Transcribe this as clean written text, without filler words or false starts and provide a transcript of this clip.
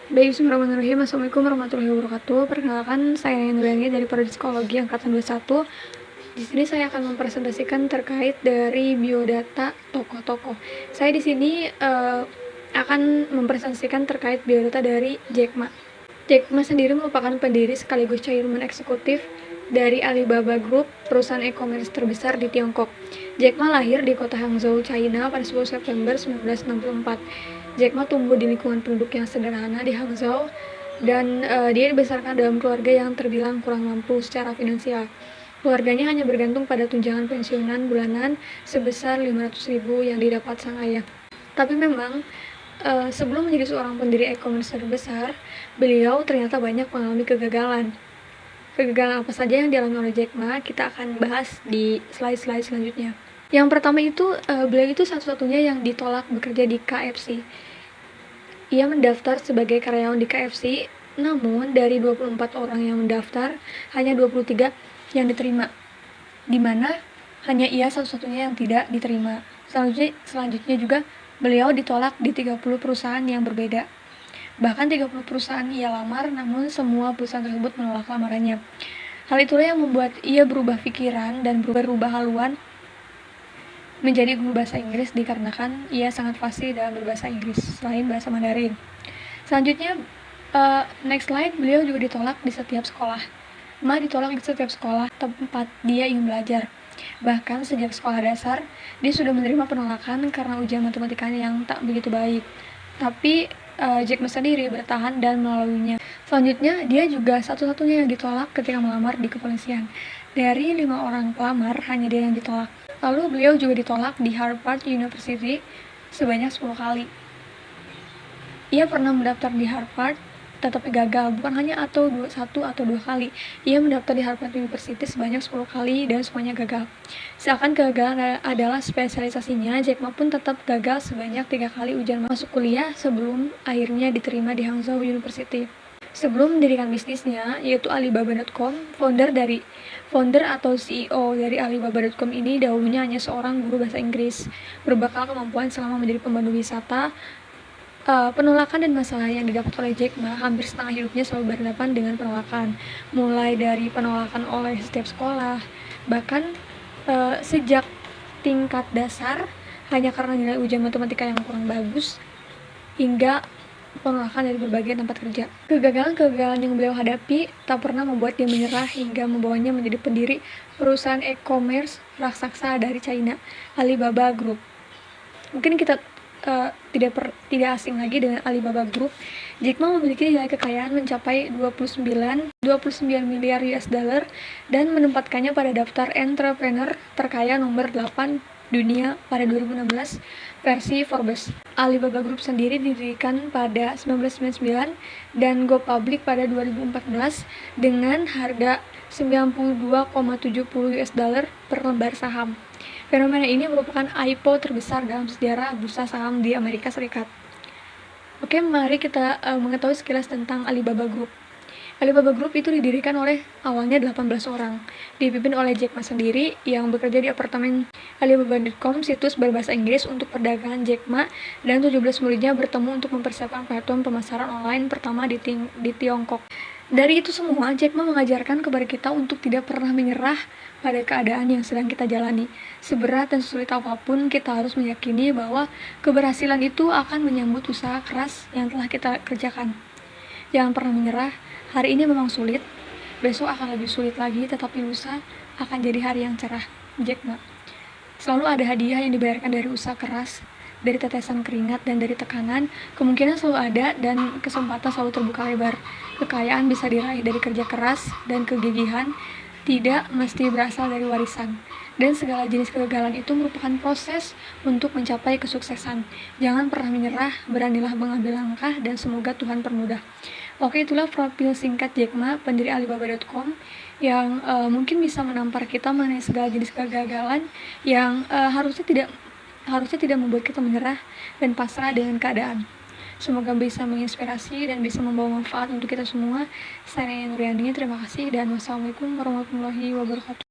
Baik, bismillahirrahmanirrahim. Assalamualaikum warahmatullahi wabarakatuh. Perkenalkan, saya Nurani dari Prodi Psikologi Angkatan 21. Di sini saya akan mempresentasikan terkait dari biodata tokoh-tokoh. Saya di sini akan mempresentasikan terkait biodata dari Jack Ma. Jack Ma sendiri merupakan pendiri sekaligus chairman eksekutif dari Alibaba Group, perusahaan e-commerce terbesar di Tiongkok. Jack Ma lahir di kota Hangzhou, China pada 10 September 1964. Jack Ma tumbuh di lingkungan penduduk yang sederhana di Hangzhou dan dia dibesarkan dalam keluarga yang terbilang kurang mampu secara finansial. Keluarganya hanya bergantung pada tunjangan pensiunan bulanan sebesar 500.000 yang didapat sang ayah. Tapi memang sebelum menjadi seorang pendiri e-commerce terbesar, beliau ternyata banyak mengalami kegagalan. Kegagalan apa saja yang dialami oleh Jack Ma, kita akan bahas di slide-slide selanjutnya. Yang pertama itu, beliau itu satu-satunya yang ditolak bekerja di KFC. Ia mendaftar sebagai karyawan di KFC, namun dari 24 orang yang mendaftar, hanya 23 yang diterima, di mana hanya ia satu-satunya yang tidak diterima. Selanjutnya juga beliau ditolak di 30 perusahaan yang berbeda. Bahkan 30 perusahaan ia lamar, namun semua perusahaan tersebut menolak lamarannya. Hal itulah yang membuat ia berubah pikiran dan berubah haluan menjadi guru bahasa Inggris dikarenakan ia sangat fasih dalam berbahasa Inggris selain bahasa Mandarin. Selanjutnya, next slide, beliau juga ditolak di setiap sekolah. Ma ditolak di setiap sekolah tempat dia ingin belajar. Bahkan sejak sekolah dasar, dia sudah menerima penolakan karena ujian matematikanya yang tak begitu baik. Tapi Jack Ma sendiri bertahan dan melaluinya. Selanjutnya, dia juga satu-satunya yang ditolak ketika melamar di kepolisian. Dari 5 orang pelamar, hanya dia yang ditolak. Lalu beliau juga ditolak di Harvard University sebanyak 10 kali. Ia pernah mendaftar di Harvard, tetapi gagal, bukan hanya satu atau dua kali. Ia mendaftar di Harvard University sebanyak 10 kali dan semuanya gagal. Seakan kegagalan adalah spesialisasinya, Jack Ma pun tetap gagal sebanyak 3 kali ujian masuk kuliah sebelum akhirnya diterima di Hangzhou University. Sebelum mendirikan bisnisnya, yaitu Alibaba.com, founder atau CEO dari Alibaba.com ini dahulunya hanya seorang guru bahasa Inggris, berbekal kemampuan selama menjadi pemandu wisata. Penolakan dan masalah yang didapat oleh Jack Ma hampir setengah hidupnya selalu berhadapan dengan penolakan, mulai dari penolakan oleh setiap sekolah, bahkan sejak tingkat dasar hanya karena nilai ujian matematika yang kurang bagus, hingga penolakan dari berbagai tempat kerja. Kegagalan-kegagalan yang beliau hadapi tak pernah membuat dia menyerah hingga membawanya menjadi pendiri perusahaan e-commerce raksasa dari China, Alibaba Group. Mungkin kita tidak asing lagi dengan Alibaba Group. Jack Ma memiliki nilai kekayaan mencapai 29 miliar US dollar dan menempatkannya pada daftar entrepreneur terkaya nomor 8 dunia pada 2016 versi Forbes. Alibaba Group sendiri didirikan pada 1999 dan go public pada 2014 dengan harga 92,70 US dollar per lembar saham. Fenomena ini merupakan IPO terbesar dalam sejarah bursa saham di Amerika Serikat. Oke, mari kita mengetahui sekilas tentang Alibaba Group. Alibaba Group itu didirikan oleh awalnya 18 orang, dipimpin oleh Jack Ma sendiri yang bekerja di apartemen Alibaba.com, situs berbahasa Inggris untuk perdagangan Jack Ma, dan 17 muridnya bertemu untuk mempersiapkan platform pemasaran online pertama di Tiongkok. Dari itu semua, Jack Ma mengajarkan kepada kita untuk tidak pernah menyerah pada keadaan yang sedang kita jalani. Seberat dan sulit apapun, kita harus meyakini bahwa keberhasilan itu akan menyambut usaha keras yang telah kita kerjakan. Jangan pernah menyerah. Hari ini memang sulit, besok akan lebih sulit lagi, tetapi lusa akan jadi hari yang cerah. Jack Ma. Selalu ada hadiah yang dibayarkan dari usaha keras, dari tetesan keringat dan dari tekanan. Kemungkinan selalu ada dan kesempatan selalu terbuka lebar. Kekayaan bisa diraih dari kerja keras dan kegigihan, tidak mesti berasal dari warisan. Dan segala jenis kegagalan itu merupakan proses untuk mencapai kesuksesan. Jangan pernah menyerah, beranilah mengambil langkah, dan semoga Tuhan permudah. Oke, itulah profil singkat Jack Ma, pendiri Alibaba.com, yang mungkin bisa menampar kita mengenai segala jenis kegagalan yang harusnya tidak membuat kita menyerah dan pasrah dengan keadaan. Semoga bisa menginspirasi dan bisa membawa manfaat untuk kita semua. Saya Nuriani, terima kasih dan wassalamualaikum warahmatullahi wabarakatuh.